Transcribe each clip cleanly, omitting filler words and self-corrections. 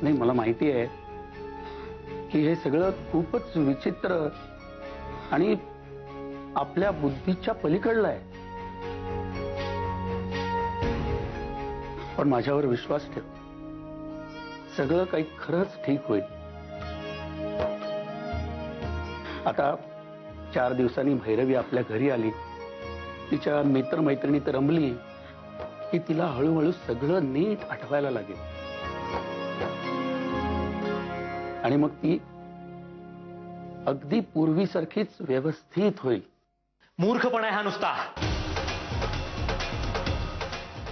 नाही, मला माहिती आहे की हे सगळं खूपच विचित्र आणि आपल्या बुद्धीच्या पलीकडलं आहे, पण माझ्यावर विश्वास ठेव, सगळं काही खरंच ठीक होईल. आता 4 दिवसांनी भैरवी आपल्या घरी आली, तिच्या मित्रमैत्रिणीत रमली की तिला हळूहळू सगळं नीट आठवायला लागेल आणि मग ती अगदी पूर्वीसारखीच व्यवस्थित होईल. मूर्खपणा आहे हा नुसता.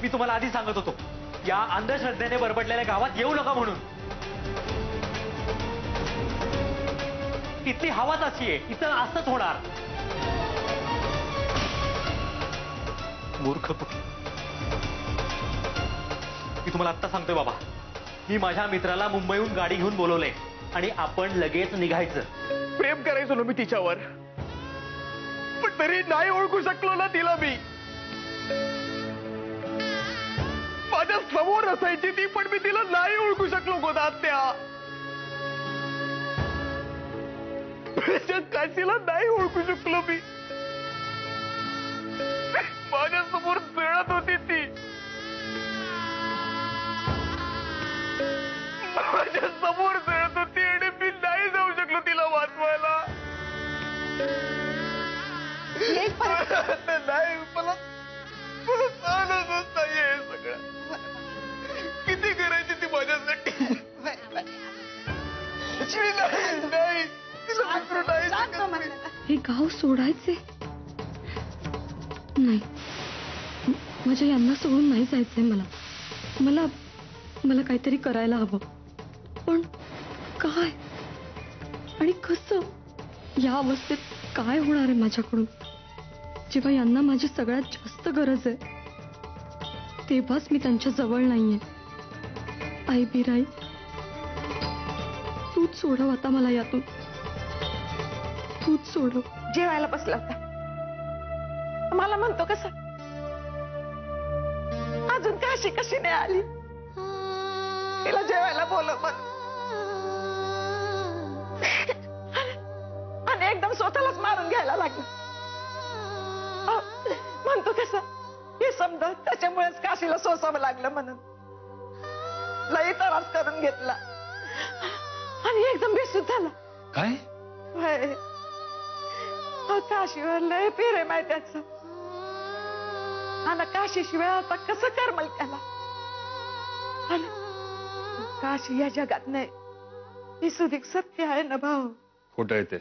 मी तुम्हाला आधी सांगत होतो या अंधश्रद्धेने बरबडलेल्या गावात येऊ नका म्हणून. तिथली हवाच अशी आहे, इथं असंच होणार. मूर्खपण. मी तुम्हाला आत्ता सांगतोय बाबा, मी माझ्या मित्राला मुंबईहून गाडी घेऊन बोलवले आणि आपण लगेच निघायचं. प्रेम करायचो ना मी तिच्यावर, पण तरी नाही ओळखू शकलो ना तिला मी. माझ्या समोर असायची ती, पण मी तिला नाही ओळखू शकलो गोदात्या. काशीला नाही ओळखू शकलो मी. माझ्या समोर जळत होती ती, माझ्या समोर जळत होती आणि मी नाही जाऊ शकलो तिला वाचवायला. नाही, मला सहनच होत नाहीये हे सगळं. किती करायची ती माझ्यासाठी. नाही, तिला विसरू नाही शकत मी. हे गाव सोडायचे नाही, माझ्या यांना सोडून नाही जायचंय. मला मला काहीतरी करायला हवं, पण काय आणि कसं? या अवस्थेत काय होणार आहे माझ्याकडून? जेव्हा यांना माझी सगळ्यात जास्त गरज आहे तेव्हाच मी त्यांच्या जवळ नाहीये. आई बिराई, तूच सोडव आता मला यातून, तूच सोडव. जेवायला बसला होता, मला म्हणतो कसं अजून काशी कशी नाही आली, तिला जेवायला बोलव मग. आणि एकदम स्वतःलाच मारून घ्यायला लागलं. म्हणतो कसं हे समजा त्याच्यामुळेच काशीला सोसावं लागलं म्हणून लई त्रास करून घेतला आणि एकदम बेशुद्ध झाला. काय? काशीवर लय प्रेम आहे त्याचं, आणि काशीशिवाय आता कसं करमल त्याला. काशी या जगात नाही, ही सुधिक सत्य आहे ना भाऊ. खोटं आहे ते.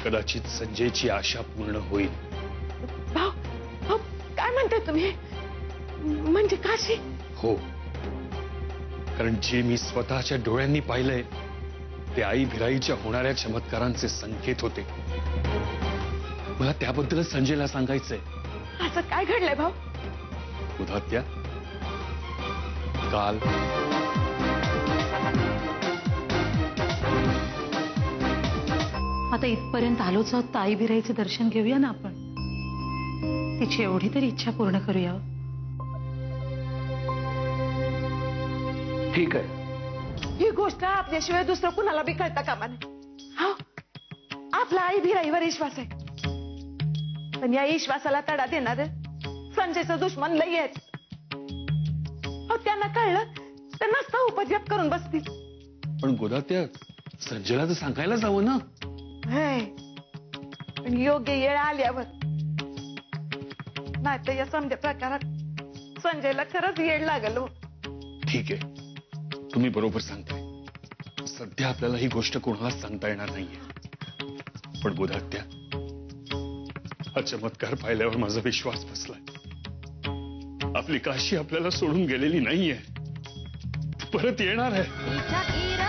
कदाचित संजयची आशा पूर्ण होईल. भाऊ, भाऊ काय म्हणताय तुम्ही? म्हणजे काशी? हो, कारण जे मी स्वतःच्या डोळ्यांनी पाहिलंय ते आई भिराईच्या होणाऱ्या चमत्कारांचे संकेत होते. मला त्याबद्दल संजयला सांगायचंय. असं काय घडलंय भाऊ? उदात्या, काल आता इथपर्यंत आलोच आहोत, आई भिराईचे दर्शन घेऊया ना आपण. तिची एवढी तरी इच्छा पूर्ण करूया. ठीक आहे. ही गोष्ट आपल्याशिवाय दुसरं कुणाला बी कळता कामा नये. हो, आपला आई भिराईवर विश्वास आहे, पण या विश्वासाला तडा देणार संजयचं दुश्मन लई आहेत. त्यांना कळलं तर नसता उपद्व्याप करून बसतील. पण गोदात्या, संजयला तर सांगायला जावं ना. पण योग्य वेळ आल्यावर, नाही तर या समजा प्रकारात संजयला खरंच येड लागलो. ठीक आहे, तुम्ही बरोबर सांगताय. सध्या आपल्याला ही गोष्ट कोणाला सांगता येणार नाहीये. पण गोदात्या, हा चमत्कार पाहिल्यावर माझा विश्वास बसलाय. आपली काशी आपल्याला सोडून गेलेली नाहीये, परत येणार आहे.